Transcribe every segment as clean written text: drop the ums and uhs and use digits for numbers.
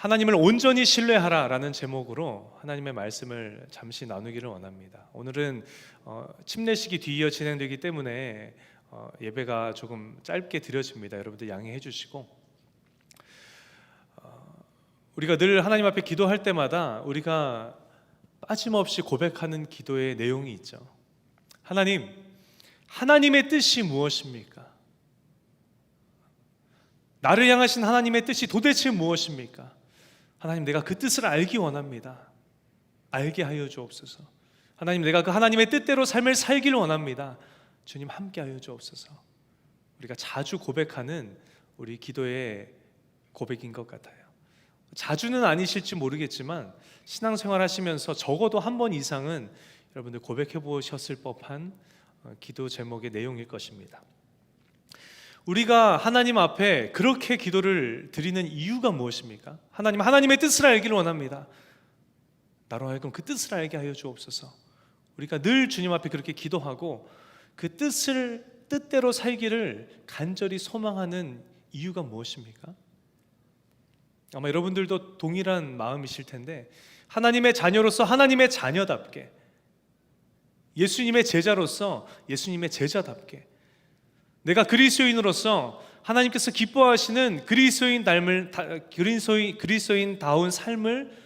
하나님을 온전히 신뢰하라라는 제목으로 하나님의 말씀을 잠시 나누기를 원합니다. 오늘은 침례식이 뒤이어 진행되기 때문에 예배가 조금 짧게 드려집니다. 여러분들 양해해 주시고, 우리가 늘 하나님 앞에 기도할 때마다 우리가 빠짐없이 고백하는 기도의 내용이 있죠. 하나님, 하나님의 뜻이 무엇입니까? 나를 향하신 하나님의 뜻이 도대체 무엇입니까? 하나님, 내가 그 뜻을 알기 원합니다. 알게 하여 주옵소서. 하나님, 내가 그 하나님의 뜻대로 삶을 살기를 원합니다. 주님, 함께 하여 주옵소서. 우리가 자주 고백하는 우리 기도의 고백인 것 같아요. 자주는 아니실지 모르겠지만 신앙생활 하시면서 적어도 한 번 이상은 여러분들 고백해 보셨을 법한 기도 제목의 내용일 것입니다. 우리가 하나님 앞에 그렇게 기도를 드리는 이유가 무엇입니까? 하나님, 하나님의 뜻을 알기를 원합니다. 나로 하여금 그 뜻을 알게 하여 주옵소서. 우리가 늘 주님 앞에 그렇게 기도하고 그 뜻대로 살기를 간절히 소망하는 이유가 무엇입니까? 아마 여러분들도 동일한 마음이실 텐데, 하나님의 자녀로서 하나님의 자녀답게, 예수님의 제자로서 예수님의 제자답게, 내가 그리스도인으로서 하나님께서 기뻐하시는 그리스도인다운 삶을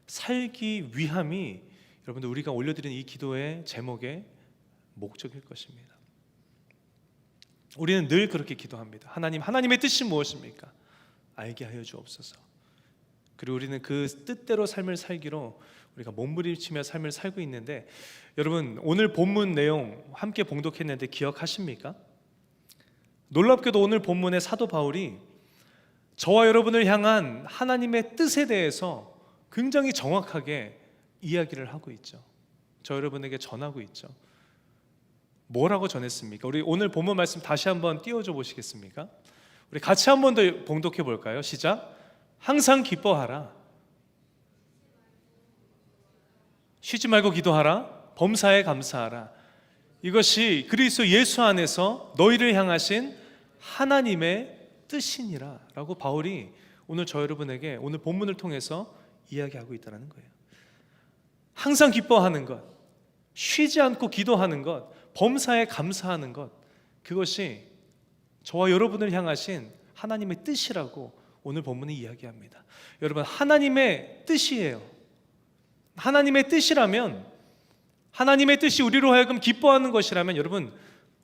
살기 위함이 여러분들 우리가 올려드리는 이 기도의 제목의 목적일 것입니다. 우리는 늘 그렇게 기도합니다. 하나님, 하나님의 뜻이 무엇입니까? 알게 하여 주옵소서. 그리고 우리는 그 뜻대로 삶을 살기로 우리가 몸부림치며 삶을 살고 있는데, 여러분 오늘 본문 내용 함께 봉독했는데 기억하십니까? 놀랍게도 오늘 본문의 사도 바울이 저와 여러분을 향한 하나님의 뜻에 대해서 굉장히 정확하게 이야기를 하고 있죠. 저 여러분에게 전하고 있죠. 뭐라고 전했습니까? 우리 오늘 본문 말씀 다시 한번 띄워줘 보시겠습니까? 우리 같이 한 번 더 봉독해 볼까요? 시작. 항상 기뻐하라, 쉬지 말고 기도하라, 범사에 감사하라. 이것이 그리스도 예수 안에서 너희를 향하신 하나님의 뜻이니라 라고 바울이 오늘 저 여러분에게 오늘 본문을 통해서 이야기하고 있다는 거예요. 항상 기뻐하는 것, 쉬지 않고 기도하는 것, 범사에 감사하는 것, 그것이 저와 여러분을 향하신 하나님의 뜻이라고 오늘 본문이 이야기합니다. 여러분, 하나님의 뜻이에요. 하나님의 뜻이라면, 하나님의 뜻이 우리로 하여금 기뻐하는 것이라면 여러분,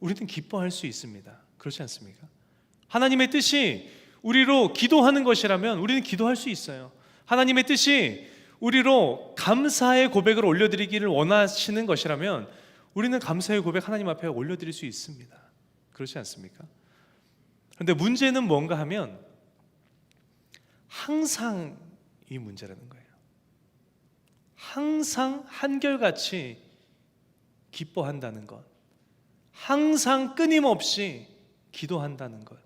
우리는 기뻐할 수 있습니다. 그렇지 않습니까? 하나님의 뜻이 우리로 기도하는 것이라면 우리는 기도할 수 있어요. 하나님의 뜻이 우리로 감사의 고백을 올려드리기를 원하시는 것이라면 우리는 감사의 고백 하나님 앞에 올려드릴 수 있습니다. 그렇지 않습니까? 그런데 문제는 뭔가 하면 항상이 문제라는 거예요. 항상 한결같이 기뻐한다는 것, 항상 끊임없이 기도한다는 것,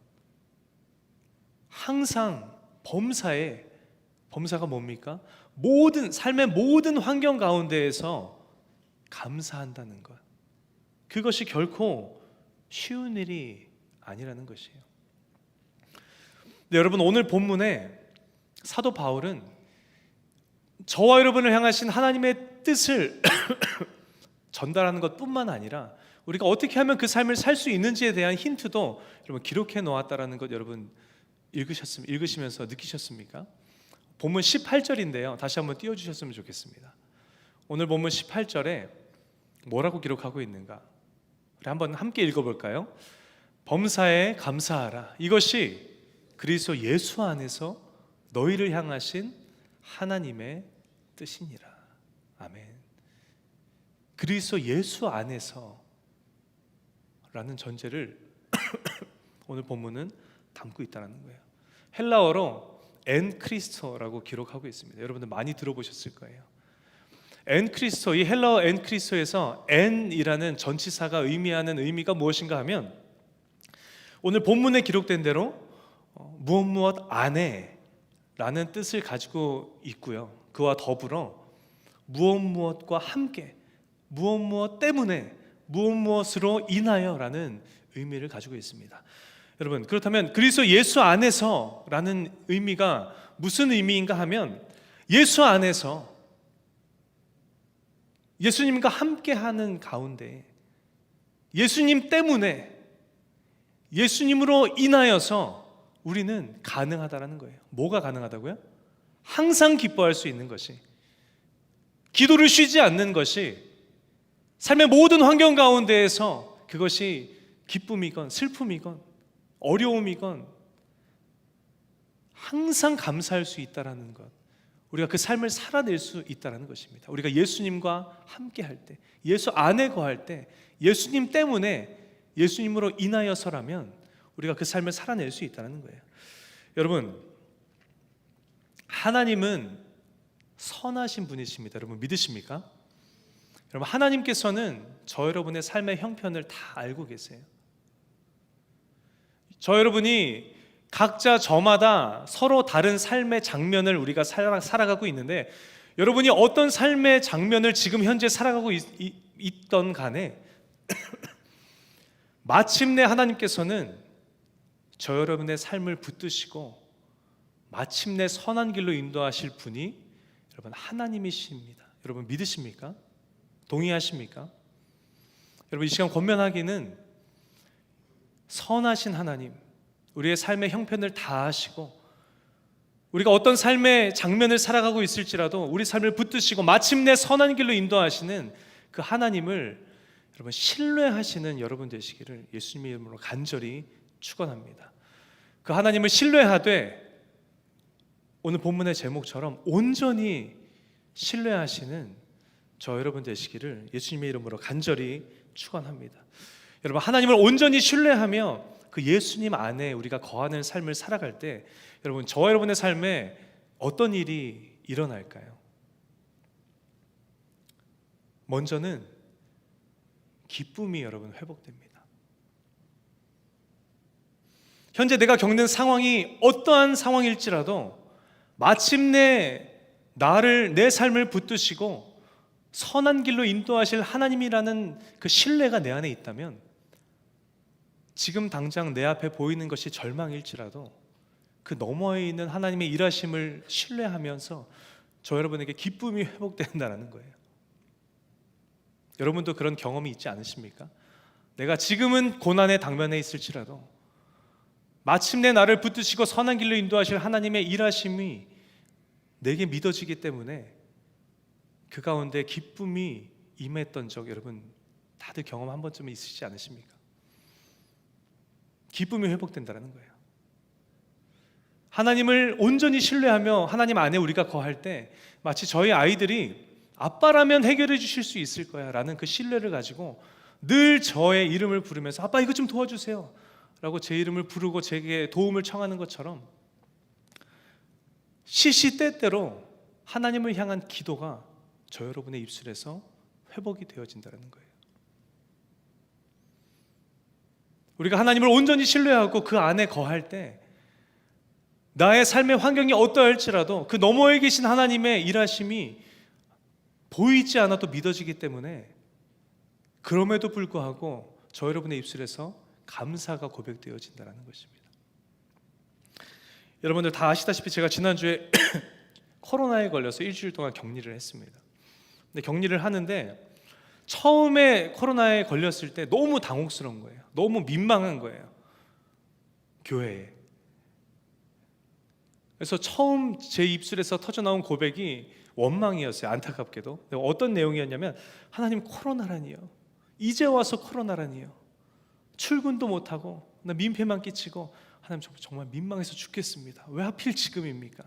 항상 범사가 뭡니까? 삶의 모든 환경 가운데에서 감사한다는 것, 그것이 결코 쉬운 일이 아니라는 것이에요. 네, 여러분, 오늘 본문에 사도 바울은 저와 여러분을 향하신 하나님의 뜻을 전달하는 것뿐만 아니라 우리가 어떻게 하면 그 삶을 살 수 있는지에 대한 힌트도 여러분 기록해 놓았다라는 것 여러분 읽으시면서 느끼셨습니까? 본문 18절인데요. 다시 한번 띄워주셨으면 좋겠습니다. 오늘 본문 18절에 뭐라고 기록하고 있는가? 우리 한번 함께 읽어볼까요? 범사에 감사하라. 이것이 그리스도 예수 안에서 너희를 향하신 하나님의 뜻이니라. 아멘. 그리스도 예수 안에서 라는 전제를 오늘 본문은 담고 있다는 거예요. 헬라어로 엔 크리스토라고 기록하고 있습니다. 여러분들 많이 들어보셨을 거예요. 엔 크리스토, 이 헬라어 엔 크리스토에서 엔이라는 전치사가 의미하는 의미가 무엇인가 하면 오늘 본문에 기록된 대로 무엇 안에 라는 뜻을 가지고 있고요. 그와 더불어 무엇과 함께, 무엇 때문에, 무엇으로 인하여 라는 의미를 가지고 있습니다. 여러분, 그렇다면 그리스도 예수 안에서라는 의미가 무슨 의미인가 하면, 예수 안에서 예수님과 함께하는 가운데, 예수님 때문에, 예수님으로 인하여서 우리는 가능하다라는 거예요. 뭐가 가능하다고요? 항상 기뻐할 수 있는 것이, 기도를 쉬지 않는 것이, 삶의 모든 환경 가운데에서 그것이 기쁨이건 슬픔이건 어려움이건 항상 감사할 수 있다라는 것, 우리가 그 삶을 살아낼 수 있다라는 것입니다. 우리가 예수님과 함께 할 때, 예수 안에 거할 때, 예수님 때문에, 예수님으로 인하여서라면 우리가 그 삶을 살아낼 수 있다는 거예요. 여러분, 하나님은 선하신 분이십니다. 여러분 믿으십니까? 여러분, 하나님께서는 저 여러분의 삶의 형편을 다 알고 계세요. 저 여러분이 각자 저마다 서로 다른 삶의 장면을 우리가 살아가고 있는데, 여러분이 어떤 삶의 장면을 지금 현재 살아가고 있던 간에 마침내 하나님께서는 저 여러분의 삶을 붙드시고 마침내 선한 길로 인도하실 분이 여러분 하나님이십니다. 여러분 믿으십니까? 동의하십니까? 여러분, 이 시간 권면하기는 선하신 하나님, 우리의 삶의 형편을 다 아시고 우리가 어떤 삶의 장면을 살아가고 있을지라도 우리 삶을 붙드시고 마침내 선한 길로 인도하시는 그 하나님을 여러분 신뢰하시는 여러분 되시기를 예수님의 이름으로 간절히 축원합니다. 그 하나님을 신뢰하되 오늘 본문의 제목처럼 온전히 신뢰하시는 저 여러분 되시기를 예수님의 이름으로 간절히 축원합니다. 여러분, 하나님을 온전히 신뢰하며 그 예수님 안에 우리가 거하는 삶을 살아갈 때 여러분, 저 여러분의 삶에 어떤 일이 일어날까요? 먼저는 기쁨이 여러분 회복됩니다. 현재 내가 겪는 상황이 어떠한 상황일지라도 마침내 나를, 내 삶을 붙드시고 선한 길로 인도하실 하나님이라는 그 신뢰가 내 안에 있다면, 지금 당장 내 앞에 보이는 것이 절망일지라도 그 너머에 있는 하나님의 일하심을 신뢰하면서 저 여러분에게 기쁨이 회복된다는 거예요. 여러분도 그런 경험이 있지 않으십니까? 내가 지금은 고난의 당면에 있을지라도 마침내 나를 붙드시고 선한 길로 인도하실 하나님의 일하심이 내게 믿어지기 때문에 그 가운데 기쁨이 임했던 적 여러분 다들 경험 한 번쯤은 있으시지 않으십니까? 기쁨이 회복된다는 거예요. 하나님을 온전히 신뢰하며 하나님 안에 우리가 거할 때 마치 저희 아이들이 아빠라면 해결해 주실 수 있을 거야 라는 그 신뢰를 가지고 늘 저의 이름을 부르면서 아빠 이거 좀 도와주세요 라고 제 이름을 부르고 제게 도움을 청하는 것처럼 시시때때로 하나님을 향한 기도가 저 여러분의 입술에서 회복이 되어진다는 거예요. 우리가 하나님을 온전히 신뢰하고 그 안에 거할 때 나의 삶의 환경이 어떠할지라도 그 너머에 계신 하나님의 일하심이 보이지 않아도 믿어지기 때문에 그럼에도 불구하고 저 여러분의 입술에서 감사가 고백되어진다는 것입니다. 여러분들 다 아시다시피 제가 지난주에 코로나에 걸려서 일주일 동안 격리를 했습니다. 근데 격리를 하는데 처음에 코로나에 걸렸을 때 너무 당혹스러운 거예요. 너무 민망한 거예요. 교회에. 그래서 처음 제 입술에서 터져나온 고백이 원망이었어요. 안타깝게도. 어떤 내용이었냐면 하나님 코로나라니요. 이제 와서 코로나라니요. 출근도 못하고 나 민폐만 끼치고 하나님 정말 민망해서 죽겠습니다. 왜 하필 지금입니까?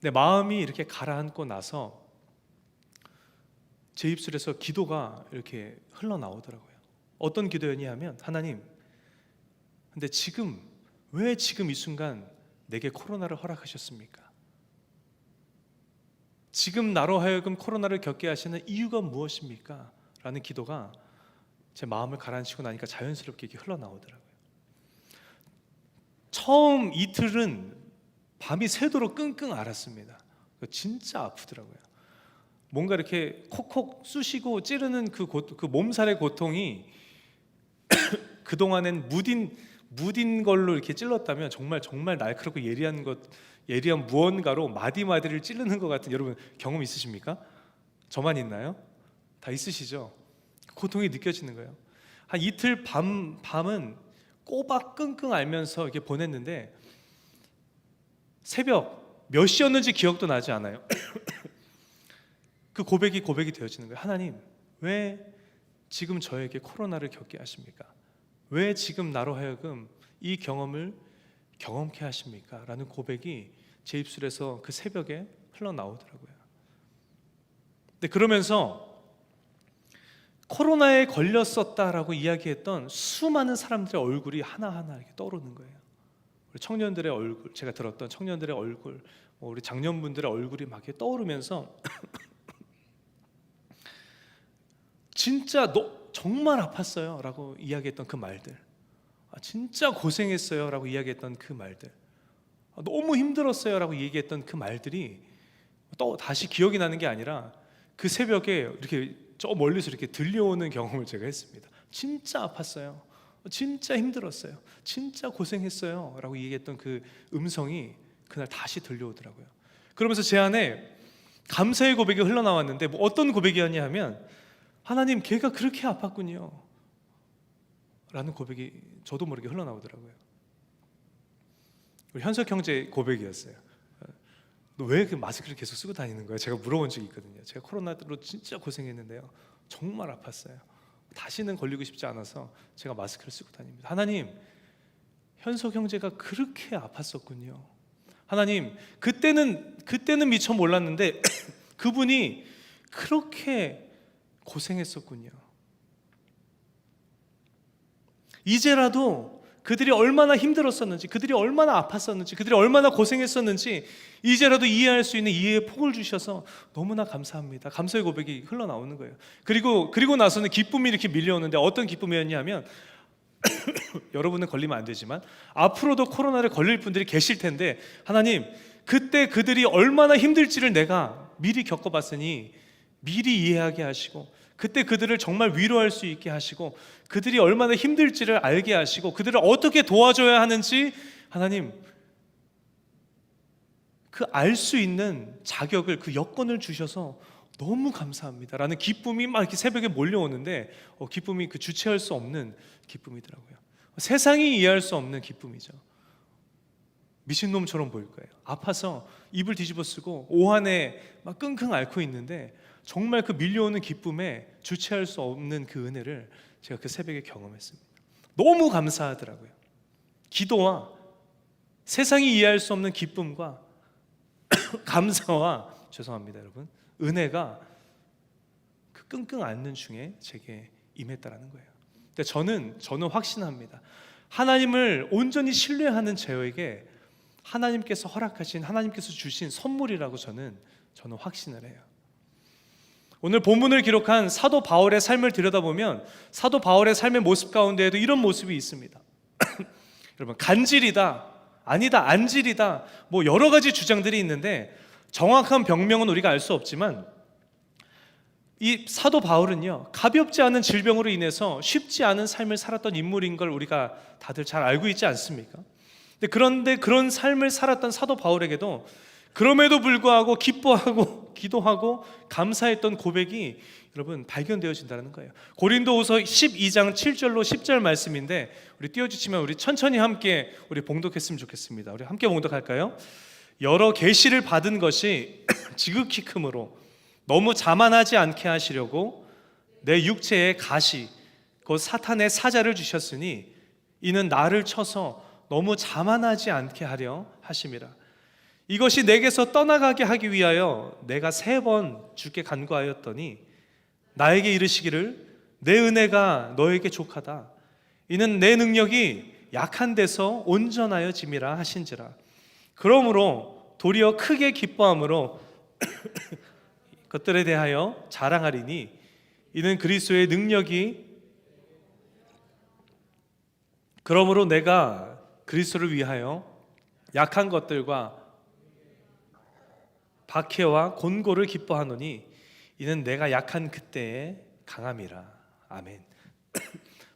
내 마음이 이렇게 가라앉고 나서 제 입술에서 기도가 이렇게 흘러나오더라고요. 어떤 기도였냐 하면 하나님, 근데 왜 지금 이 순간 내게 코로나를 허락하셨습니까? 지금 나로 하여금 코로나를 겪게 하시는 이유가 무엇입니까? 라는 기도가 제 마음을 가라앉히고 나니까 자연스럽게 이렇게 흘러나오더라고요. 처음 이틀은 밤이 새도록 끙끙 앓았습니다. 진짜 아프더라고요. 뭔가 이렇게 콕콕 쑤시고 찌르는 그 몸살의 고통이 그동안엔 무딘 걸로 이렇게 찔렀다면 정말 날카롭고 예리한 무언가로 마디마디를 찌르는 것 같은, 여러분 경험 있으십니까? 저만 있나요? 다 있으시죠? 고통이 느껴지는 거예요. 한 이틀 밤은 꼬박 끙끙 앓면서 이렇게 보냈는데 새벽 몇 시였는지 기억도 나지 않아요. 그 고백이 되어지는 거예요. 하나님, 왜 지금 저에게 코로나를 겪게 하십니까? 왜 지금 나로 하여금 이 경험을 경험케 하십니까? 라는 고백이 제 입술에서 그 새벽에 흘러나오더라고요. 근데 그러면서 코로나에 걸렸었다라고 이야기했던 수많은 사람들의 얼굴이 하나하나 이렇게 떠오르는 거예요. 우리 청년들의 얼굴, 제가 들었던 청년들의 얼굴, 우리 장년분들의 얼굴이 막 이렇게 떠오르면서 진짜 너 정말 아팠어요 라고 이야기했던 그 말들, 진짜 고생했어요 라고 이야기했던 그 말들, 너무 힘들었어요 라고 얘기했던 그 말들이 또 다시 기억이 나는 게 아니라 그 새벽에 이렇게 저 멀리서 이렇게 들려오는 경험을 제가 했습니다. 진짜 아팠어요, 진짜 힘들었어요, 진짜 고생했어요 라고 얘기했던 그 음성이 그날 다시 들려오더라고요. 그러면서 제 안에 감사의 고백이 흘러나왔는데 어떤 고백이었냐 하면, 하나님, 걔가 그렇게 아팠군요 라는 고백이 저도 모르게 흘러나오더라고요. 우리 현석 형제 고백이었어요. 너 왜 그 마스크를 계속 쓰고 다니는 거야? 제가 물어본 적이 있거든요. 제가 코로나로 진짜 고생했는데요, 정말 아팠어요. 다시는 걸리고 싶지 않아서 제가 마스크를 쓰고 다닙니다. 하나님, 현석 형제가 그렇게 아팠었군요. 하나님, 그때는 미처 몰랐는데 그분이 그렇게 고생했었군요. 이제라도 그들이 얼마나 힘들었었는지, 그들이 얼마나 아팠었는지, 그들이 얼마나 고생했었는지 이제라도 이해할 수 있는 이해의 폭을 주셔서 너무나 감사합니다. 감사의 고백이 흘러나오는 거예요. 그리고 나서는 기쁨이 이렇게 밀려오는데 어떤 기쁨이었냐면 여러분은 걸리면 안 되지만 앞으로도 코로나를 걸릴 분들이 계실 텐데, 하나님, 그때 그들이 얼마나 힘들지를 내가 미리 겪어봤으니 미리 이해하게 하시고, 그때 그들을 정말 위로할 수 있게 하시고, 그들이 얼마나 힘들지를 알게 하시고, 그들을 어떻게 도와줘야 하는지 하나님 그 알 수 있는 자격을, 그 여건을 주셔서 너무 감사합니다 라는 기쁨이 막 이렇게 새벽에 몰려오는데, 기쁨이 그 주체할 수 없는 기쁨이더라고요. 세상이 이해할 수 없는 기쁨이죠. 미친놈처럼 보일 거예요. 아파서 입을 뒤집어 쓰고 오한에 막 끙끙 앓고 있는데 정말 그 밀려오는 기쁨에 주체할 수 없는 그 은혜를 제가 그 새벽에 경험했습니다. 너무 감사하더라고요. 기도와 세상이 이해할 수 없는 기쁨과 감사와, 죄송합니다 여러분, 은혜가 그 끙끙 앓는 중에 제게 임했다라는 거예요. 근데 저는 확신합니다. 하나님을 온전히 신뢰하는 저에게 하나님께서 허락하신, 하나님께서 주신 선물이라고 저는 확신을 해요. 오늘 본문을 기록한 사도 바울의 삶을 들여다보면 사도 바울의 삶의 모습 가운데에도 이런 모습이 있습니다. 여러분, 간질이다, 아니다, 안질이다, 여러 가지 주장들이 있는데 정확한 병명은 우리가 알 수 없지만 이 사도 바울은요, 가볍지 않은 질병으로 인해서 쉽지 않은 삶을 살았던 인물인 걸 우리가 다들 잘 알고 있지 않습니까? 그런데 그런 삶을 살았던 사도 바울에게도 그럼에도 불구하고 기뻐하고 기도하고 감사했던 고백이 여러분 발견되어진다는 거예요. 고린도후서 12장 7절로 10절 말씀인데, 우리 띄워주시면 우리 천천히 함께 우리 봉독했으면 좋겠습니다. 우리 함께 봉독할까요? 여러 계시를 받은 것이 지극히 크므로 너무 자만하지 않게 하시려고 내 육체에 가시 곧 사탄의 사자를 주셨으니 이는 나를 쳐서 너무 자만하지 않게 하려 하심이라. 이것이 내게서 떠나가게 하기 위하여 내가 3번 주께 간구하였더니 나에게 이르시기를 내 은혜가 너에게 족하다. 이는 내 능력이 약한 데서 온전하여 짐이라 하신지라. 그러므로 도리어 크게 기뻐함으로 것들에 대하여 자랑하리니 이는 그리스도의 능력이, 그러므로 내가 그리스도를 위하여 약한 것들과 박해와 곤고를 기뻐하노니 이는 내가 약한 그때의 강함이라. 아멘.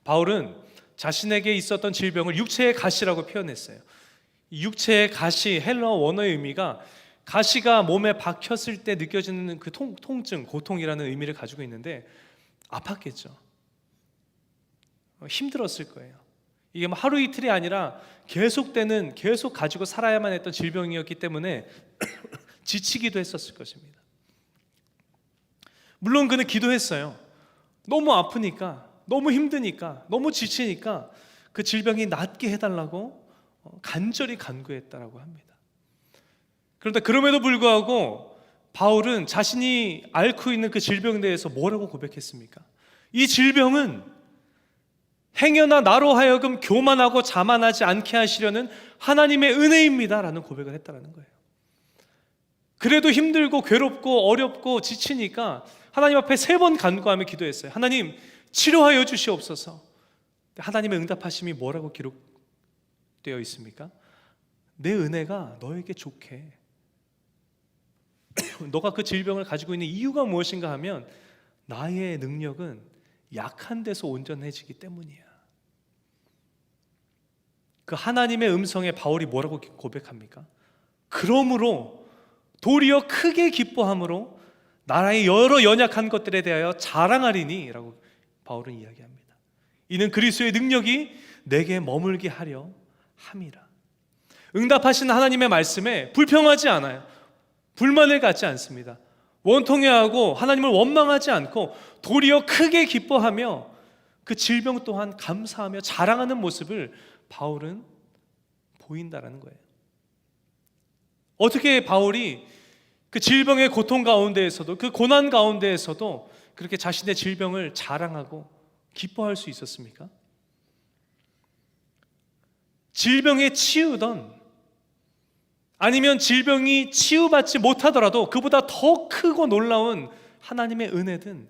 바울은 자신에게 있었던 질병을 육체의 가시라고 표현했어요. 육체의 가시, 헬러 원어의 의미가 가시가 몸에 박혔을 때 느껴지는 그 통증, 고통이라는 의미를 가지고 있는데 아팠겠죠. 힘들었을 거예요. 이게 뭐 하루 이틀이 아니라 계속 가지고 살아야만 했던 질병이었기 때문에 지치기도 했었을 것입니다. 물론 그는 기도했어요. 너무 아프니까, 너무 힘드니까, 너무 지치니까 그 질병이 낫게 해달라고 간절히 간구했다라고 합니다. 그런데 그럼에도 불구하고 바울은 자신이 앓고 있는 그 질병에 대해서 뭐라고 고백했습니까? 이 질병은 행여나 나로 하여금 교만하고 자만하지 않게 하시려는 하나님의 은혜입니다 라는 고백을 했다는 거예요. 그래도 힘들고 괴롭고 어렵고 지치니까 하나님 앞에 3번 간구하며 기도했어요. 하나님 치료하여 주시옵소서. 하나님의 응답하심이 뭐라고 기록되어 있습니까? 내 은혜가 너에게 좋게. 너가 그 질병을 가지고 있는 이유가 무엇인가 하면 나의 능력은 약한 데서 온전해지기 때문이야. 그 하나님의 음성에 바울이 뭐라고 고백합니까? 그러므로 도리어 크게 기뻐함으로 나라의 여러 연약한 것들에 대하여 자랑하리니 라고 바울은 이야기합니다. 이는 그리스도의 능력이 내게 머물게 하려 함이라. 응답하신 하나님의 말씀에 불평하지 않아요. 불만을 갖지 않습니다. 원통해하고 하나님을 원망하지 않고 도리어 크게 기뻐하며 그 질병 또한 감사하며 자랑하는 모습을 바울은 보인다라는 거예요. 어떻게 바울이 그 질병의 고통 가운데에서도 그 고난 가운데에서도 그렇게 자신의 질병을 자랑하고 기뻐할 수 있었습니까? 질병에 치유던 아니면 질병이 치유받지 못하더라도 그보다 더 크고 놀라운 하나님의 은혜든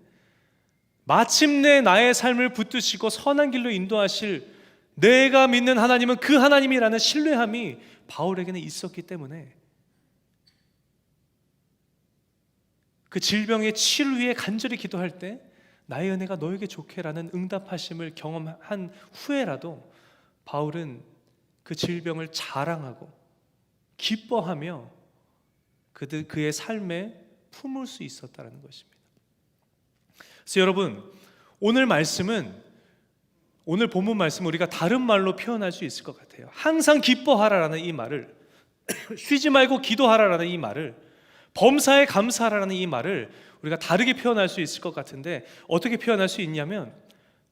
마침내 나의 삶을 붙드시고 선한 길로 인도하실 내가 믿는 하나님은 그 하나님이라는 신뢰함이 바울에게는 있었기 때문에 그 질병의 치유를 위해 간절히 기도할 때 나의 은혜가 너에게 좋게라는 응답하심을 경험한 후에라도 바울은 그 질병을 자랑하고 기뻐하며 그의 삶에 품을 수 있었다는 것입니다. 그래서 여러분, 오늘 본문 말씀은 우리가 다른 말로 표현할 수 있을 것 같아요. 항상 기뻐하라라는 이 말을 쉬지 말고 기도하라라는 이 말을 범사에 감사하라는 이 말을 우리가 다르게 표현할 수 있을 것 같은데 어떻게 표현할 수 있냐면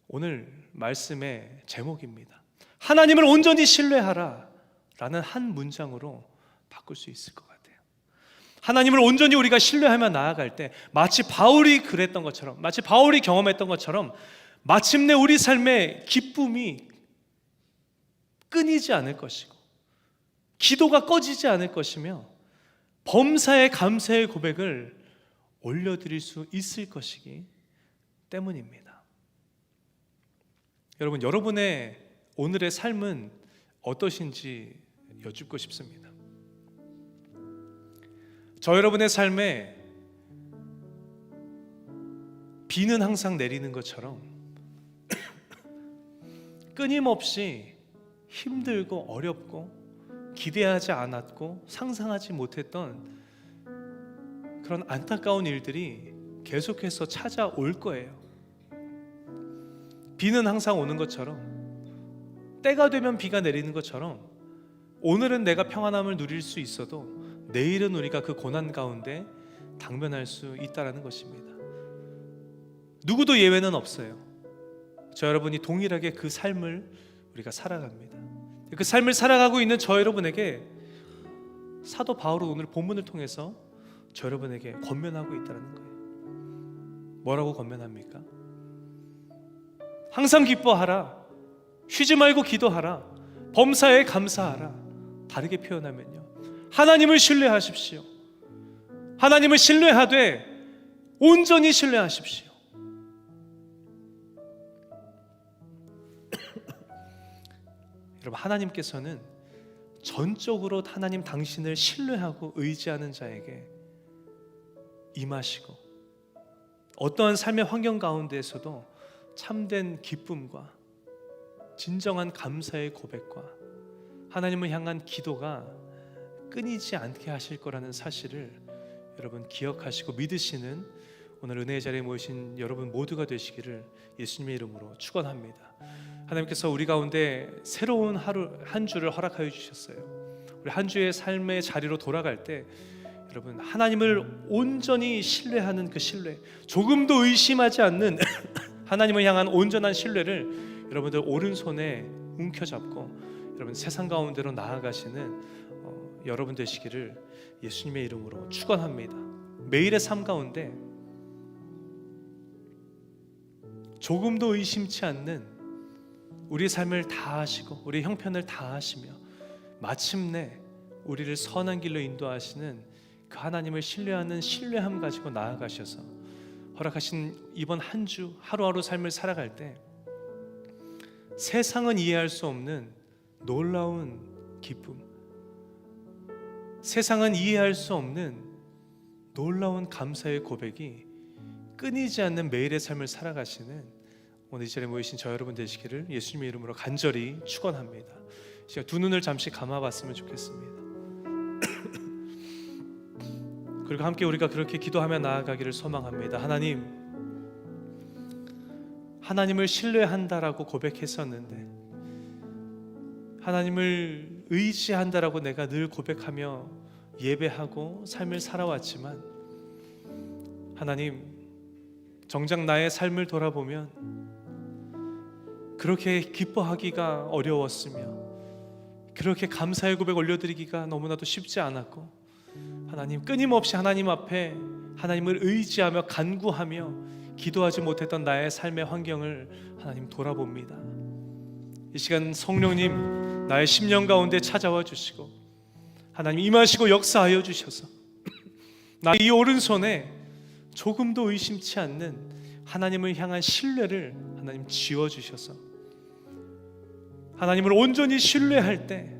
오늘 말씀의 제목입니다. 하나님을 온전히 신뢰하라 라는 한 문장으로 바꿀 수 있을 것 같아요. 하나님을 온전히 우리가 신뢰하며 나아갈 때 마치 바울이 그랬던 것처럼, 마치 바울이 경험했던 것처럼 마침내 우리 삶의 기쁨이 끊이지 않을 것이고 기도가 꺼지지 않을 것이며 범사의 감사의 고백을 올려드릴 수 있을 것이기 때문입니다. 여러분, 여러분의 오늘의 삶은 어떠신지 여쭙고 싶습니다. 저 여러분의 삶에 비는 항상 내리는 것처럼 끊임없이 힘들고 어렵고 기대하지 않았고 상상하지 못했던 그런 안타까운 일들이 계속해서 찾아올 거예요. 비는 항상 오는 것처럼 때가 되면 비가 내리는 것처럼 오늘은 내가 평안함을 누릴 수 있어도 내일은 우리가 그 고난 가운데 당면할 수 있다는 것입니다. 누구도 예외는 없어요. 저 여러분이 동일하게 그 삶을 우리가 살아갑니다. 그 삶을 살아가고 있는 저 여러분에게 사도 바울은 오늘 본문을 통해서 저 여러분에게 권면하고 있다는 거예요. 뭐라고 권면합니까? 항상 기뻐하라, 쉬지 말고 기도하라, 범사에 감사하라. 다르게 표현하면요, 하나님을 신뢰하십시오. 하나님을 신뢰하되 온전히 신뢰하십시오. 여러분, 하나님께서는 전적으로 하나님 당신을 신뢰하고 의지하는 자에게 임하시고 어떠한 삶의 환경 가운데에서도 참된 기쁨과 진정한 감사의 고백과 하나님을 향한 기도가 끊이지 않게 하실 거라는 사실을 여러분 기억하시고 믿으시는 오늘 은혜의 자리에 모이신 여러분 모두가 되시기를 예수님의 이름으로 축원합니다. 하나님께서 우리 가운데 새로운 하루 한 주를 허락하여 주셨어요. 우리 한 주의 삶의 자리로 돌아갈 때 여러분 하나님을 온전히 신뢰하는 그 신뢰, 조금도 의심하지 않는 하나님을 향한 온전한 신뢰를 여러분들 오른손에 움켜잡고 여러분 세상 가운데로 나아가시는 여러분 되시기를 예수님의 이름으로 축원합니다. 매일의 삶 가운데 조금도 의심치 않는 우리의 삶을 다하시고 우리의 형편을 다하시며 마침내 우리를 선한 길로 인도하시는 그 하나님을 신뢰하는 신뢰함 가지고 나아가셔서 허락하신 이번 한 주 하루하루 삶을 살아갈 때 세상은 이해할 수 없는 놀라운 기쁨, 세상은 이해할 수 없는 놀라운 감사의 고백이 끊이지 않는 매일의 삶을 살아가시는 오늘 이 자리에 모이신 저 여러분 되시기를 예수님의 이름으로 간절히 축원합니다. 제가 두 눈을 잠시 감아봤으면 좋겠습니다. 그리고 함께 우리가 그렇게 기도하며 나아가기를 소망합니다. 하나님을 신뢰한다라고 고백했었는데, 하나님을 의지한다라고 내가 늘 고백하며 예배하고 삶을 살아왔지만, 하나님 정작 나의 삶을 돌아보면 그렇게 기뻐하기가 어려웠으며 그렇게 감사의 고백 올려드리기가 너무나도 쉽지 않았고, 하나님 끊임없이 하나님 앞에 하나님을 의지하며 간구하며 기도하지 못했던 나의 삶의 환경을 하나님 돌아봅니다. 이 시간 성령님 나의 심령 가운데 찾아와 주시고 하나님 임하시고 역사하여 주셔서 나의 이 오른손에 조금도 의심치 않는 하나님을 향한 신뢰를 하나님 지어주셔서 하나님을 온전히 신뢰할 때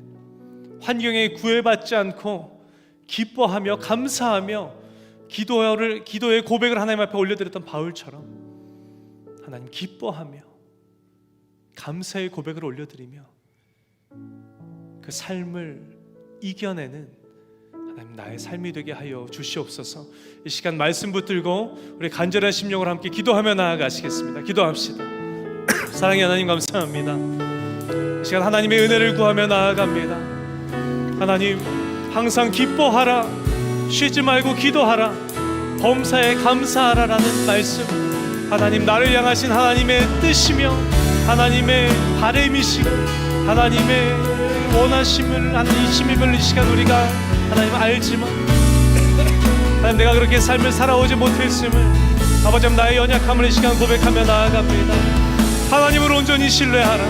환경에 구애받지 않고 기뻐하며 감사하며 기도의 고백을 하나님 앞에 올려드렸던 바울처럼 하나님 기뻐하며 감사의 고백을 올려드리며 그 삶을 이겨내는 하나님 나의 삶이 되게 하여 주시옵소서. 이 시간 말씀 붙들고 우리 간절한 심령으로 함께 기도하며 나아가시겠습니다. 기도합시다. 사랑의 하나님 감사합니다. 이 시간 하나님의 은혜를 구하며 나아갑니다. 하나님 항상 기뻐하라, 쉬지 말고 기도하라, 범사에 감사하라라는 말씀, 하나님 나를 향하신 하나님의 뜻이며 하나님의 바람이시고 하나님의 원하심을 하나님 이심임을 이 시간 우리가 하나님 알지만 하나님 내가 그렇게 삶을 살아오지 못했음을 아버지 나의 연약함을 이 시간 고백하며 나아갑니다. 하나님을 온전히 신뢰하라,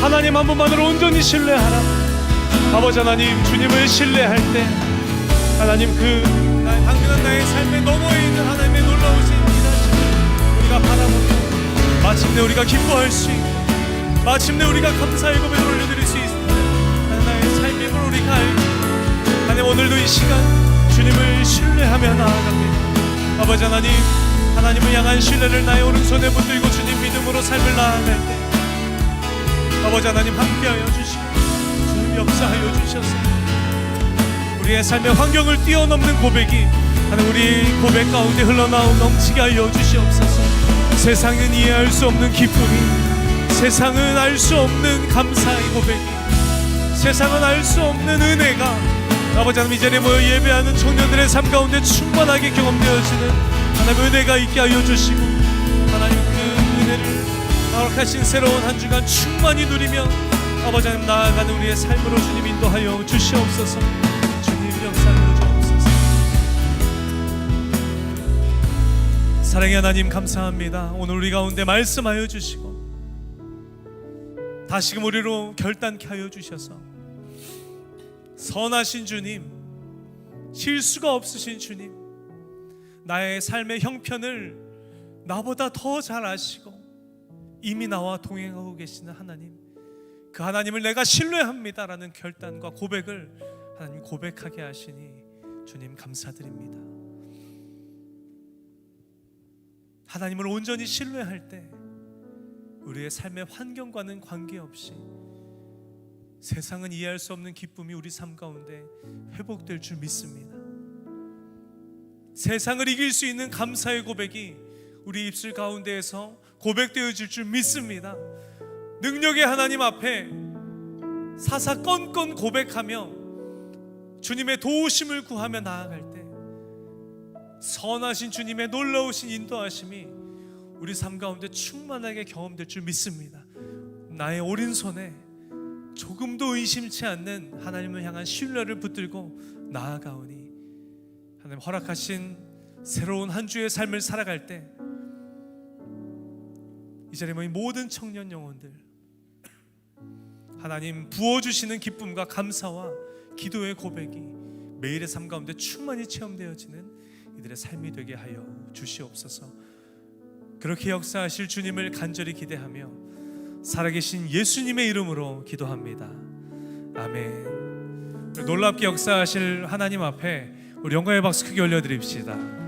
하나님 한 분만을 온전히 신뢰하라. 아버지 하나님 주님을 신뢰할 때 하나님 그 당연한 나의 삶에 너머에 있는 하나님의 놀라우신 일하심을 우리가 바라보며 마침내 우리가 기뻐할 수 있고 마침내 우리가 감사의 고백을 올려드릴 수 있습니다. 나의 삶임을 우리가 알고 하나님 오늘도 이 시간 주님을 신뢰하며 나아갑니다. 아버지 하나님 하나님을 향한 신뢰를 나의 오른손에 붙들고 주님 믿음으로 삶을 나아갈 때 아버지 하나님 함께하여 주시고 역사하여 주셔서 우리의 삶의 환경을 뛰어넘는 고백이 하나님 우리 고백 가운데 흘러나오 넘치게 하여 주시옵소서. 세상은 이해할 수 없는 기쁨이, 세상은 알 수 없는 감사의 고백이, 세상은 알 수 없는 은혜가 아버지 하나님 이 자리에 모여 예배하는 청년들의 삶 가운데 충만하게 경험되어지는 하나님 은혜가 있게 하여 주시고 하나님 그 은혜를 허락하신 새로운 한 주간 충만히 누리며 아버지 하나님 나아가는 우리의 삶으로 주님 인도하여 주시옵소서. 주님 역사하여 주옵소서. 사랑의 하나님 감사합니다. 오늘 우리 가운데 말씀하여 주시고 다시금 우리로 결단케 하여 주셔서 선하신 주님, 실수가 없으신 주님, 나의 삶의 형편을 나보다 더 잘 아시고 이미 나와 동행하고 계시는 하나님, 그 하나님을 내가 신뢰합니다라는 결단과 고백을 하나님 고백하게 하시니 주님 감사드립니다. 하나님을 온전히 신뢰할 때 우리의 삶의 환경과는 관계없이 세상은 이해할 수 없는 기쁨이 우리 삶 가운데 회복될 줄 믿습니다. 세상을 이길 수 있는 감사의 고백이 우리 입술 가운데에서 고백되어질 줄 믿습니다. 능력의 하나님 앞에 사사건건 고백하며 주님의 도우심을 구하며 나아갈 때 선하신 주님의 놀라우신 인도하심이 우리 삶 가운데 충만하게 경험될 줄 믿습니다. 나의 오른손에 조금도 의심치 않는 하나님을 향한 신뢰를 붙들고 나아가오니 하나님 허락하신 새로운 한 주의 삶을 살아갈 때 이 자리에 모인 모든 청년 영혼들 하나님 부어주시는 기쁨과 감사와 기도의 고백이 매일의 삶 가운데 충만히 체험되어지는 이들의 삶이 되게 하여 주시옵소서. 그렇게 역사하실 주님을 간절히 기대하며 살아계신 예수님의 이름으로 기도합니다. 아멘. 놀랍게 역사하실 하나님 앞에 우리 영광의 박수 크게 올려드립시다.